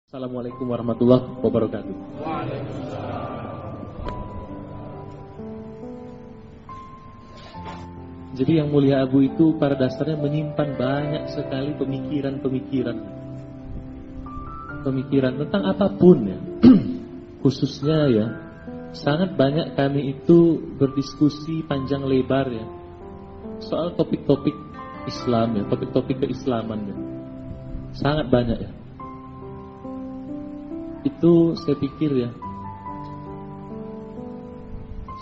Assalamualaikum warahmatullahi wabarakatuh. Jadi yang mulia Abu itu pada dasarnya menyimpan banyak sekali pemikiran tentang apapun ya. Khususnya ya, sangat banyak kami itu berdiskusi panjang lebar ya soal topik-topik Islam ya, topik-topik keislaman ya. Sangat banyak ya. Itu saya pikir ya,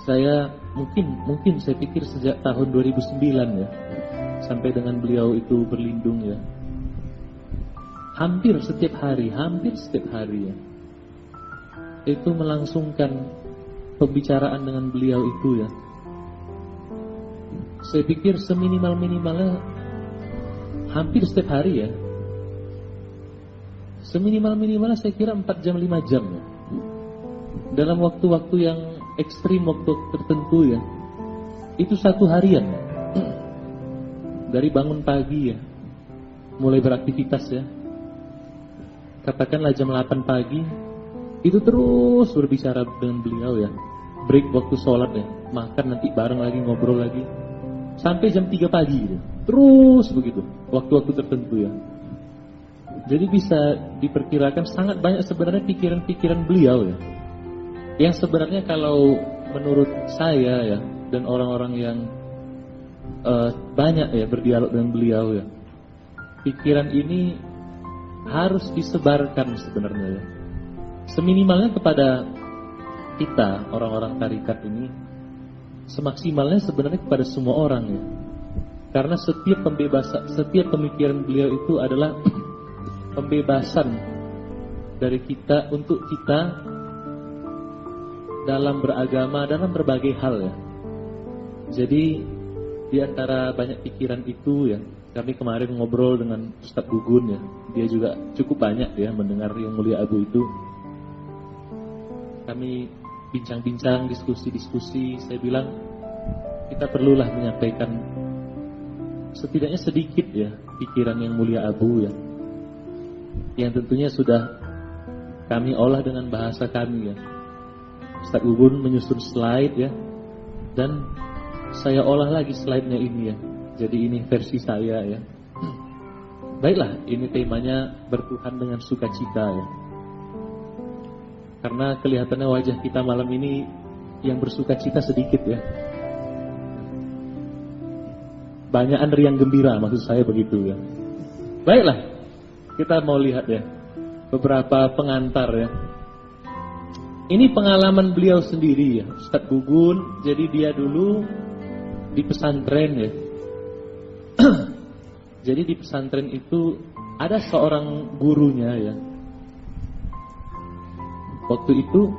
saya mungkin saya pikir sejak tahun 2009 ya, sampai dengan beliau itu berlindung ya, hampir setiap hari ya, itu melangsungkan pembicaraan dengan beliau itu ya. Saya pikir seminimal-minimalnya hampir setiap hari ya, seminimal-minimalnya saya kira 4 jam 5 jam ya. Dalam waktu-waktu yang ekstrim, waktu tertentu ya, itu satu harian ya. Dari bangun pagi ya, mulai beraktivitas ya, katakanlah jam 8 pagi, itu terus berbicara dengan beliau ya. Break waktu sholat ya, makan nanti bareng lagi, ngobrol lagi, sampai jam 3 pagi ya. Terus begitu, waktu-waktu tertentu ya. Jadi bisa diperkirakan sangat banyak sebenarnya pikiran-pikiran beliau ya, yang sebenarnya kalau menurut saya ya, dan orang-orang yang banyak ya berdialog dengan beliau ya, pikiran ini harus disebarkan sebenarnya ya, seminimalnya kepada kita orang-orang tarikat ini, semaksimalnya sebenarnya kepada semua orang ya. Karena setiap pemikiran beliau itu adalah pembebasan dari kita untuk kita dalam beragama, dalam berbagai hal ya. Jadi di antara banyak pikiran itu ya, kami kemarin ngobrol dengan Ustadz Gugun ya, dia juga cukup banyak ya mendengar yang mulia Abu itu. Kami bincang-bincang, diskusi-diskusi, saya bilang kita perlulah menyampaikan setidaknya sedikit ya pikiran yang mulia Abu ya, yang tentunya sudah kami olah dengan bahasa kami ya. Ustadz Gugun menyusun slide ya, dan saya olah lagi slide-nya ini ya. Jadi ini versi saya ya. Baiklah, ini temanya bertuhan dengan sukacita ya. Karena kelihatannya wajah kita malam ini yang bersukacita sedikit ya. Banyakan riang gembira, maksud saya begitu ya. Baiklah, kita mau lihat ya beberapa pengantar ya. Ini pengalaman beliau sendiri ya, Ustadz Gugun. Jadi dia dulu di pesantren ya. Jadi di pesantren itu ada seorang gurunya ya. Waktu itu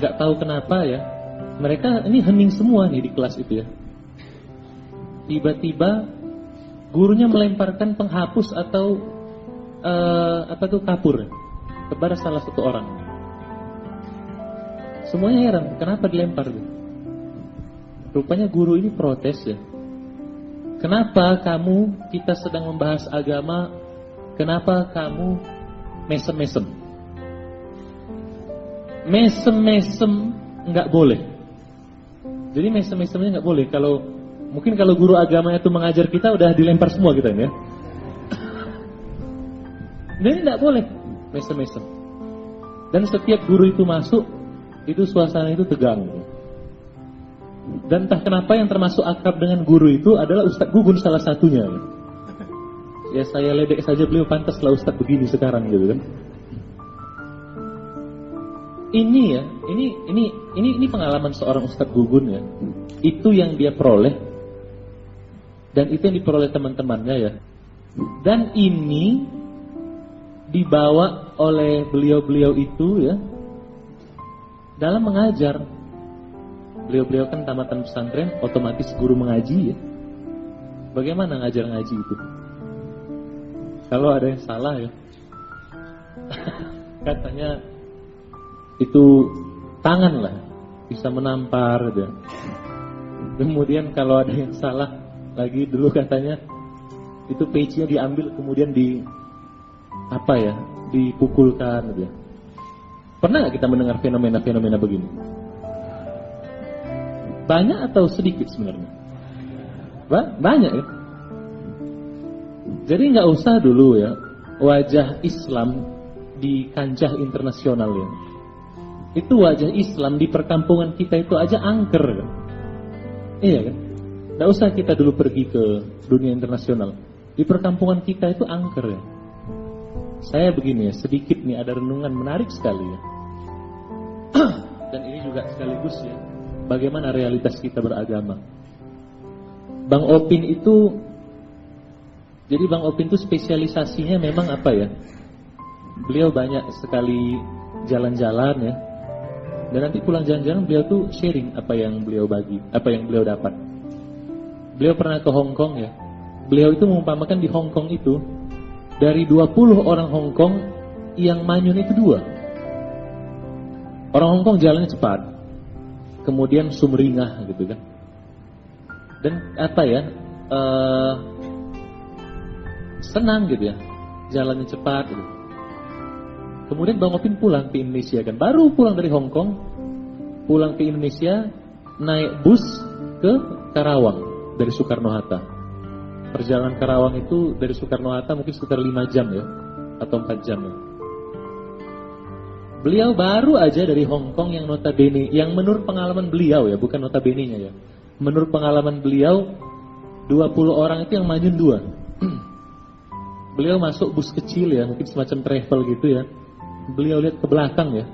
nggak tahu kenapa ya, mereka ini hening semua nih di kelas itu ya. Tiba-tiba gurunya melemparkan penghapus atau kapur kepada salah satu orang. Semuanya heran, kenapa dilempar gitu? Rupanya guru ini protes ya. Kenapa kamu, kita sedang membahas agama, kenapa kamu mesem-mesem? Mesem-mesem nggak boleh. Jadi mesem-mesemnya nggak boleh. Mungkin kalau guru agama itu mengajar kita udah dilempar semua kita ini ya. Ini tidak boleh mesem-mesem. Dan setiap guru itu masuk, itu suasana itu tegang. Dan entah kenapa yang termasuk akrab dengan guru itu adalah Ustadz Gugun salah satunya. Ya saya ledek saja beliau, pantaslah Ustadz begini sekarang gitu kan. Ini ya, ini pengalaman seorang Ustadz Gugun ya. Itu yang dia peroleh, dan itu yang diperoleh teman-temannya ya. Dan ini dibawa oleh beliau-beliau itu ya dalam mengajar. Beliau-beliau kan tamatan pesantren, otomatis guru mengaji ya. Bagaimana ngajar ngaji itu? Kalau ada yang salah ya, katanya itu tangan lah bisa menampar ya. Kemudian kalau ada yang salah lagi, dulu katanya itu page-nya diambil kemudian dipukulkan gitu ya. Pernah nggak kita mendengar fenomena-fenomena begini? Banyak atau sedikit sebenarnya? Banyak ya. Jadi nggak usah dulu ya wajah Islam di kancah internasional ya. Itu wajah Islam di perkampungan kita itu aja angker kan? Iya kan? Nggak usah kita dulu pergi ke dunia internasional. Di perkampungan kita itu angker ya. Saya begini ya, sedikit nih ada renungan menarik sekali ya. Dan ini juga sekaligus ya, bagaimana realitas kita beragama. Bang Opin itu, jadi Bang Opin itu spesialisasinya memang apa ya? Beliau banyak sekali jalan-jalan ya. Dan nanti pulang jalan-jalan beliau tuh sharing apa yang beliau bagi, apa yang beliau dapat. Beliau pernah ke Hong Kong ya. Beliau itu mengumpamakan di Hong Kong itu dari 20 orang Hong Kong yang manyun itu 2. Orang Hong Kong jalannya cepat, kemudian sumringah gitu kan. Dan apa ya, senang gitu ya, jalannya cepat gitu. Kemudian Bang Opin pulang ke Indonesia kan, baru pulang dari Hong Kong, pulang ke Indonesia, naik bus ke Karawang dari Soekarno-Hatta. Perjalanan Karawang itu dari Soekarno-Hatta mungkin sekitar 5 jam ya, atau 4 jam ya. Beliau baru aja dari Hong Kong yang notabene, yang menurut pengalaman beliau ya, bukan notabene-nya ya. Menurut pengalaman beliau, 20 orang itu yang manyun 2. Beliau masuk bus kecil ya, mungkin semacam travel gitu ya. Beliau lihat ke belakang ya,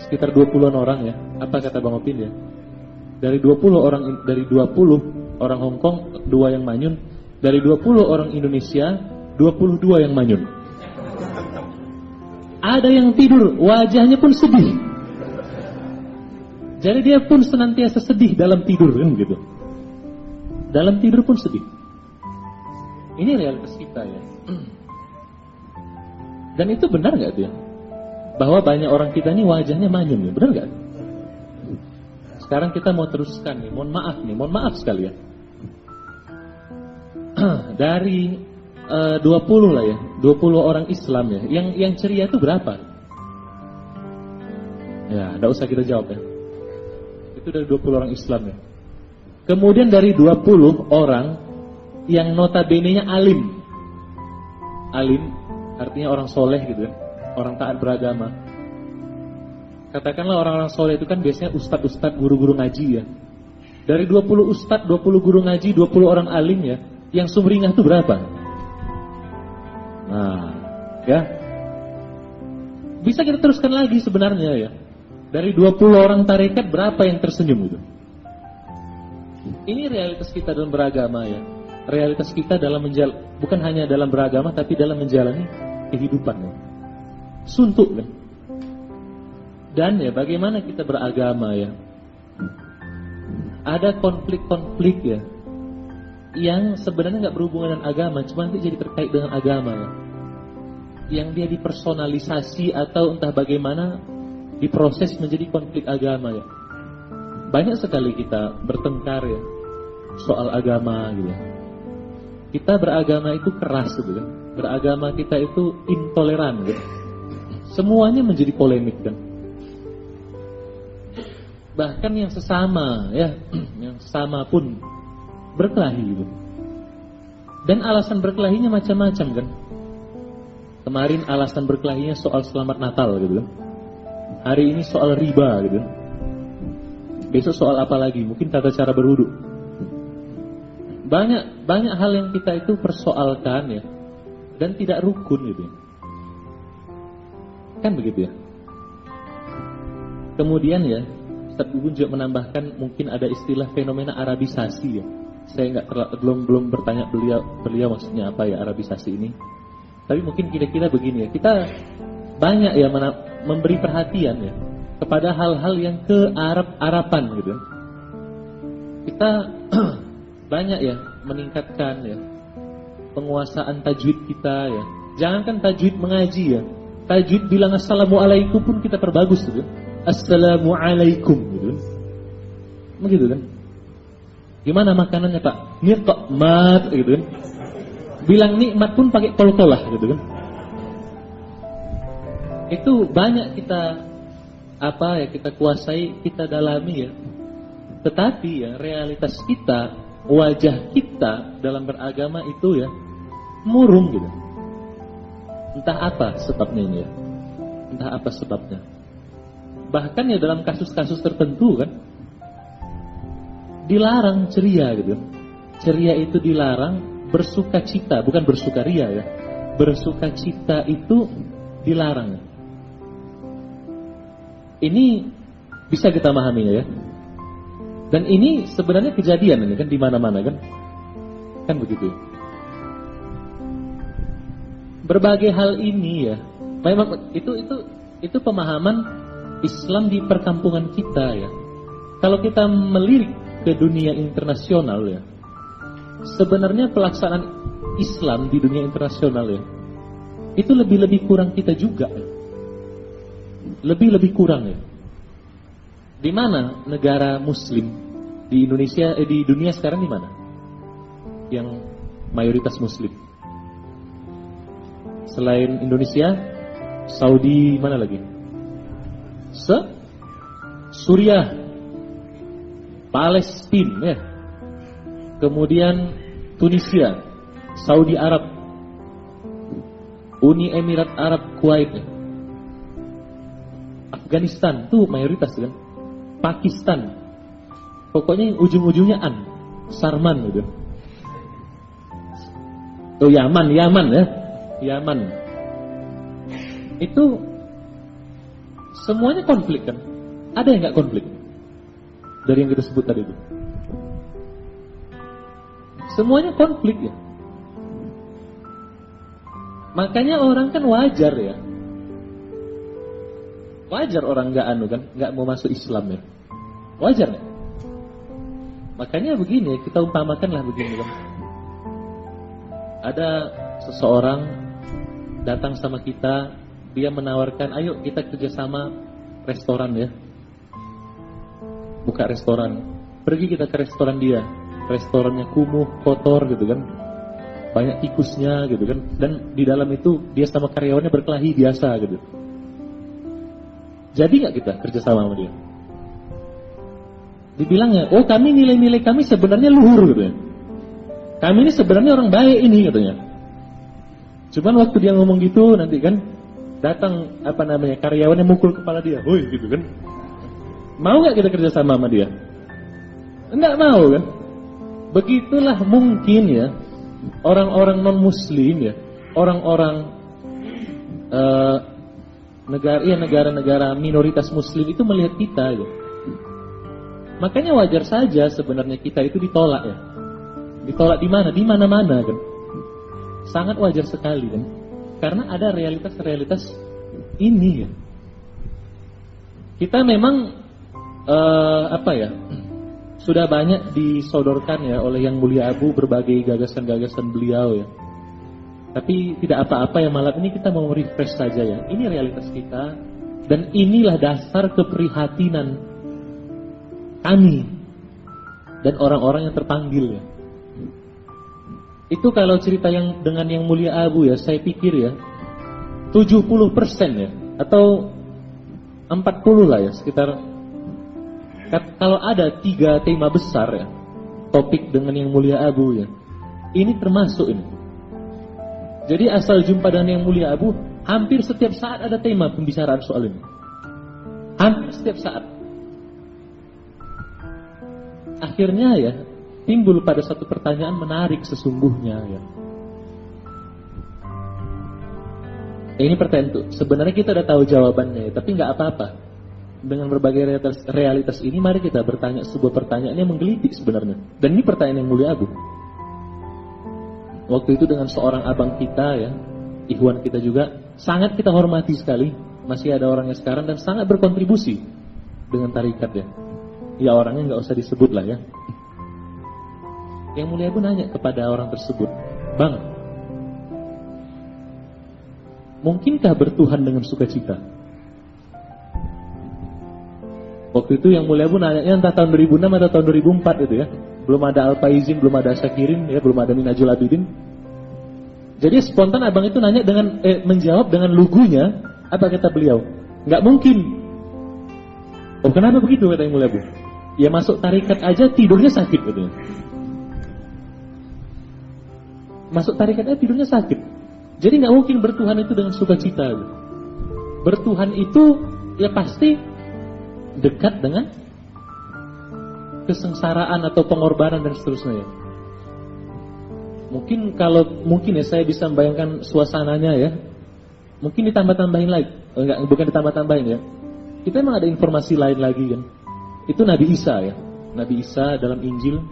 sekitar 20-an orang ya. Apa kata Bang Opin ya? Dari 20 orang Hong Kong 2 yang manyun, dari 20 orang Indonesia 22 yang manyun. Ada yang tidur, wajahnya pun sedih. Jadi dia pun senantiasa sedih dalam tidur kan gitu. Dalam tidur pun sedih. Ini realitas kita ya. Dan itu benar nggak tuh ya? Bahwa banyak orang kita ini wajahnya manyun ya, benar nggak? Sekarang kita mau teruskan nih, mohon maaf sekali ya. Dari 20 lah ya, 20 orang Islam ya, yang ceria itu berapa? Ya, enggak usah kita jawab ya. Itu dari 20 orang Islam ya. Kemudian dari 20 orang yang notabene-nya alim. Alim artinya orang soleh gitu ya, orang taat beragama. Katakanlah orang-orang soleh itu kan biasanya ustadz-ustadz, guru-guru ngaji ya. Dari 20 ustadz, 20 guru ngaji, 20 orang alim ya, yang sumringah itu berapa? Nah, ya. Bisa kita teruskan lagi sebenarnya ya. Dari 20 orang tarekat berapa yang tersenyum itu? Ini realitas kita dalam beragama ya. Realitas kita dalam bukan hanya dalam beragama tapi dalam menjalani kehidupan ya. Suntuk kan. Dan ya bagaimana kita beragama ya. Ada konflik-konflik ya yang sebenarnya nggak berhubungan dengan agama, cuma nanti jadi terkait dengan agama ya. Yang dia dipersonalisasi atau entah bagaimana diproses menjadi konflik agama ya. Banyak sekali kita bertengkar ya soal agama gitu. Kita beragama itu keras gitu kan. Beragama kita itu intoleran gitu. Semuanya menjadi polemik kan. Bahkan yang sesama ya, yang sesama pun berkelahi gitu. Dan alasan berkelahinya macam-macam kan. Kemarin alasan berkelahinya soal selamat Natal gitu kan. Hari ini soal riba gitu. Besok soal apa lagi? Mungkin tata cara berwudu. Banyak hal yang kita itu persoalkan ya, dan tidak rukun gitu. Kan begitu ya. Kemudian ya, Ustaz Gugun juga menambahkan mungkin ada istilah fenomena Arabisasi ya. Saya belum bertanya beliau maksudnya apa ya Arabisasi ini. Tapi mungkin kira-kira begini ya, kita banyak ya memberi perhatian ya kepada hal-hal yang ke Arapan gitu. Kita banyak ya meningkatkan ya penguasaan tajwid kita ya. Jangankan tajwid mengaji ya, tajwid bilang assalamualaikum pun kita perbagus gitu. Assalamualaikum gitu. Begitu kan? Gimana makanannya Pak? Nikmat gitu kan. Bilang nikmat pun pakai kol-kolah gitu kan. Itu banyak kita kita kuasai, kita dalami ya. Tetapi ya realitas kita, wajah kita dalam beragama itu ya murung gitu. Entah apa sebabnya ini ya. Entah apa sebabnya. Bahkan ya dalam kasus-kasus tertentu kan dilarang ceria gitu. Ceria itu dilarang, bersukacita, bukan bersukaria ya. Bersukacita itu dilarang. Ini bisa kita memahaminya ya. Dan ini sebenarnya kejadian ini kan di mana-mana kan. Kan begitu. Berbagai hal ini ya. Memang itu pemahaman Islam di perkampungan kita ya. Kalau kita melirik ke dunia internasional ya, sebenarnya pelaksanaan Islam di dunia internasional ya, itu lebih kurang kita juga ya. Lebih kurang ya. Di mana negara Muslim di Indonesia, di dunia sekarang di mana? Yang mayoritas Muslim. Selain Indonesia, Saudi, mana lagi? Suriah, Palestina ya. Kemudian Tunisia, Saudi Arab, Uni Emirat Arab Kuwait ya. Afghanistan tuh mayoritas kan. Pakistan. Pokoknya ujung-ujungnya Sarman gitu. Oh Yaman ya. Yaman. Itu semuanya konflik kan? Ada yang nggak konflik? Dari yang kita sebut tadi itu. Semuanya konflik ya. Makanya orang kan wajar ya. Wajar orang nggak mau masuk Islam ya. Wajar ya. Makanya begini, kita umpamakanlah begini kan. Ada seseorang datang sama kita, dia menawarkan, ayo kita kerjasama restoran ya. Buka restoran. Pergi kita ke restoran dia. Restorannya kumuh, kotor gitu kan. Banyak tikusnya gitu kan. Dan di dalam itu dia sama karyawannya berkelahi biasa gitu. Jadi gak kita kerjasama sama dia? Dibilangnya, oh kami nilai-nilai kami sebenarnya luhur gitu ya. Kami ini sebenarnya orang baik ini katanya. Cuman waktu dia ngomong gitu nanti kan datang karyawannya mukul kepala dia, woi gitu kan. Mau nggak kita kerja sama dia? Enggak mau kan? Begitulah mungkin ya orang-orang non Muslim ya, orang-orang negara-negara minoritas Muslim itu melihat kita ya. Makanya wajar saja sebenarnya kita itu ditolak ya. Ditolak di mana? Di mana-mana kan. Sangat wajar sekali kan. Karena ada realitas-realitas ini ya. Kita memang sudah banyak disodorkan ya oleh Yang Mulia Abu berbagai gagasan-gagasan beliau ya. Tapi tidak apa-apa ya, malam ini kita mau refresh saja ya. Ini realitas kita dan inilah dasar keprihatinan kami dan orang-orang yang terpanggil ya. Itu kalau cerita yang dengan Yang Mulia Abu ya, saya pikir ya 70% ya atau 40 lah ya sekitar. Kalau ada 3 tema besar ya topik dengan Yang Mulia Abu ya, ini termasuk ini. Jadi asal jumpa dengan Yang Mulia Abu, hampir setiap saat ada tema pembicaraan soal ini. Hampir setiap saat. Akhirnya ya timbul pada satu pertanyaan menarik sesungguhnya ya. Ini pertanyaan itu sebenarnya kita udah tahu jawabannya ya, tapi nggak apa-apa. Dengan berbagai realitas ini, mari kita bertanya sebuah pertanyaan yang menggelitik sebenarnya. Dan ini pertanyaan Yang Mulia Abu. Waktu itu dengan seorang abang kita ya, ikhwan kita juga, sangat kita hormati sekali. Masih ada orangnya sekarang dan sangat berkontribusi dengan tarikat ya. Ya orangnya nggak usah disebut lah ya. Yang Mulia Abu nanya kepada orang tersebut, Bang, mungkinkah bertuhan dengan sukacita? Waktu itu Yang Mulia Abu nanya entah tahun 2006 atau tahun 2004 gitu ya. Belum ada Al-Faizin, belum ada Syakirin ya, belum ada Minhajul Abidin. Jadi spontan abang itu nanya dengan menjawab dengan lugunya, Apa kata beliau? Nggak mungkin. Oh, kenapa begitu kata Yang Mulia Abu? Ya masuk tarikat aja tidurnya sakit katanya. Masuk tarikat aja tidurnya sakit. Jadi nggak mungkin bertuhan itu dengan sukacita. Bertuhan itu ya pasti dekat dengan kesengsaraan atau pengorbanan dan seterusnya ya. Mungkin ya saya bisa membayangkan suasananya ya. Mungkin ditambah-tambahin lagi. Bukan ditambah-tambahin ya. Kita emang ada informasi lain lagi kan. Itu Nabi Isa ya. Nabi Isa dalam Injil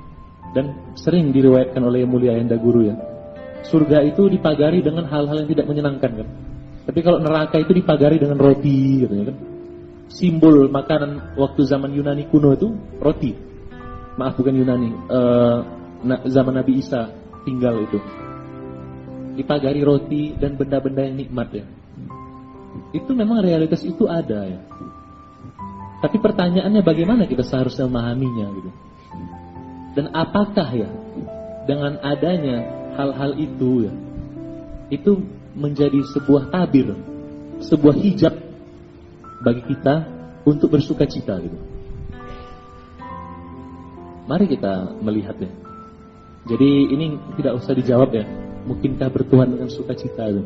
dan sering diriwayatkan oleh Yang Mulia Ayahanda Guru ya. Surga itu dipagari dengan hal-hal yang tidak menyenangkan kan. Tapi kalau neraka itu dipagari dengan roti katanya kan. Simbol makanan waktu zaman Yunani kuno itu roti. Maaf bukan Yunani. Zaman Nabi Isa tinggal itu. Dipagari roti dan benda-benda yang nikmat ya. Itu memang realitas itu ada ya. Tapi pertanyaannya bagaimana kita seharusnya memahaminya gitu. Dan apakah ya dengan adanya hal-hal itu ya, itu menjadi sebuah tabir, sebuah hijab bagi kita untuk bersukacita gitu. Mari kita melihat ya. Jadi ini tidak usah dijawab ya. Mungkinkah bertuhan dengan sukacita gitu.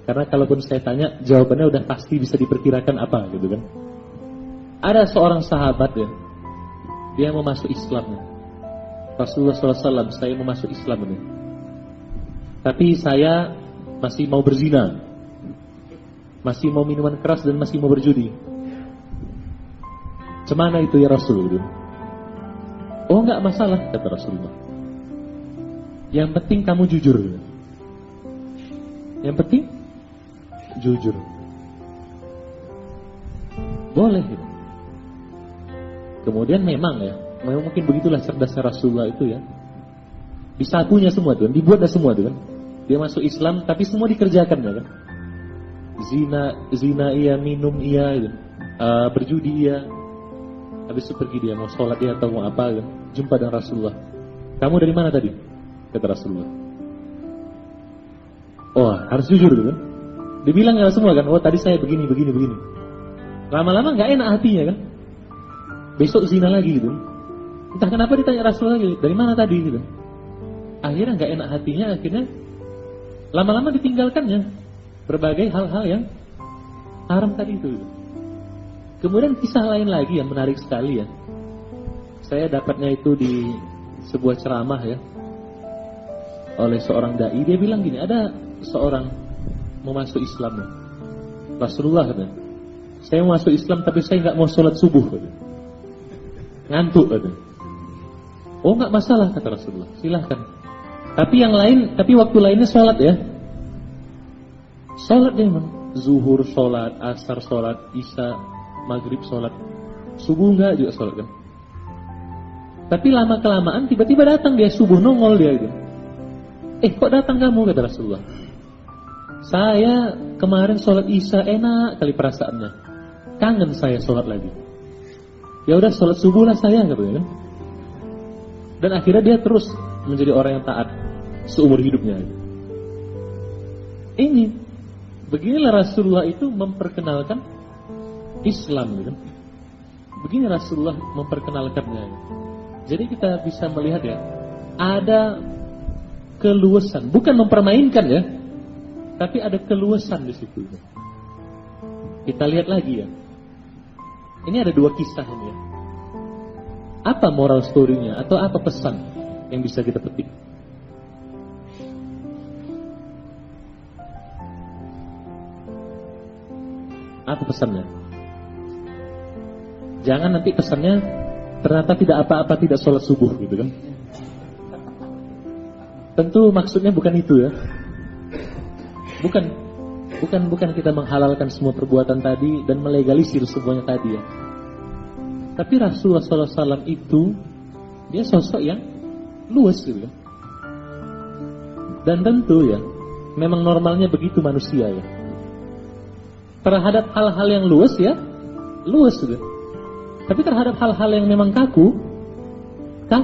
Karena kalaupun saya tanya, jawabannya udah pasti bisa diperkirakan apa gitu kan. Ada seorang sahabat ya, dia mau masuk Islam ya. Rasulullah SAW, saya mau masuk Islam ini. Tapi saya masih mau berzina, masih mau minuman keras dan masih mau berjudi. Cemana itu ya Rasul gitu. Oh enggak masalah kata Rasulullah. Yang penting kamu jujur gitu. Yang penting jujur. Boleh gitu. Kemudian memang mungkin begitulah cerdasnya Rasulullah itu ya. Disakunya semua tuh, dibuatnya semua tuh kan. Dia masuk Islam tapi semua dikerjakan ya kan. Zina iya, minum iya gitu. Berjudi iya. Habis itu pergi dia mau sholat iya atau mau apa kan. Jumpa dengan Rasulullah. Kamu dari mana tadi? Kata Rasulullah. Oh harus jujur gitu kan. Dibilang ya semua kan. Oh tadi saya begini. Lama-lama gak enak hatinya kan. Besok zina lagi gitu. Entah kenapa ditanya Rasul lagi, dari mana tadi gitu. Akhirnya gak enak hatinya, akhirnya lama-lama ditinggalkannya berbagai hal-hal yang haram tadi itu. Kemudian kisah lain lagi yang menarik sekali ya. Saya dapatnya itu di sebuah ceramah ya, oleh seorang dai. Dia bilang gini, ada seorang mau masuk Islam ya. Rasulullah katanya, saya mau masuk Islam tapi saya gak mau sholat subuh katanya. Ngantuk katanya. Oh nggak masalah kata Rasulullah, silahkan. Tapi waktu lainnya sholat ya. Sholat dia memang. Zuhur sholat, asar sholat, isya, maghrib sholat, subuh nggak juga sholat kan. Tapi lama kelamaan tiba-tiba datang dia subuh nongol dia gitu. Kok datang kamu kata Rasulullah. Saya kemarin sholat isya enak kali perasaannya. Kangen saya sholat lagi. Ya udah sholat subuh lah saya katanya kan. Dan akhirnya dia terus menjadi orang yang taat seumur hidupnya. Beginilah Rasulullah itu memperkenalkan Islam gitu. Begini Rasulullah memperkenalkannya. Jadi kita bisa melihat ya, ada keluasan, bukan mempermainkan ya, tapi ada keluasan di situ. Kita lihat lagi ya. Ini ada dua kisah ini ya. Apa moral story-nya atau apa pesan yang bisa kita petik? Apa pesannya? Jangan nanti pesannya ternyata tidak apa-apa, tidak sholat subuh gitu kan. Tentu maksudnya bukan itu ya. Bukan kita menghalalkan semua perbuatan tadi dan melegalisir semuanya tadi ya. Tapi Rasulullah SAW itu dia sosok yang luas gitu kan. Dan tentu ya, memang normalnya begitu manusia ya. Terhadap hal-hal yang luas ya, luas gitu. Tapi terhadap hal-hal yang memang kaku kan.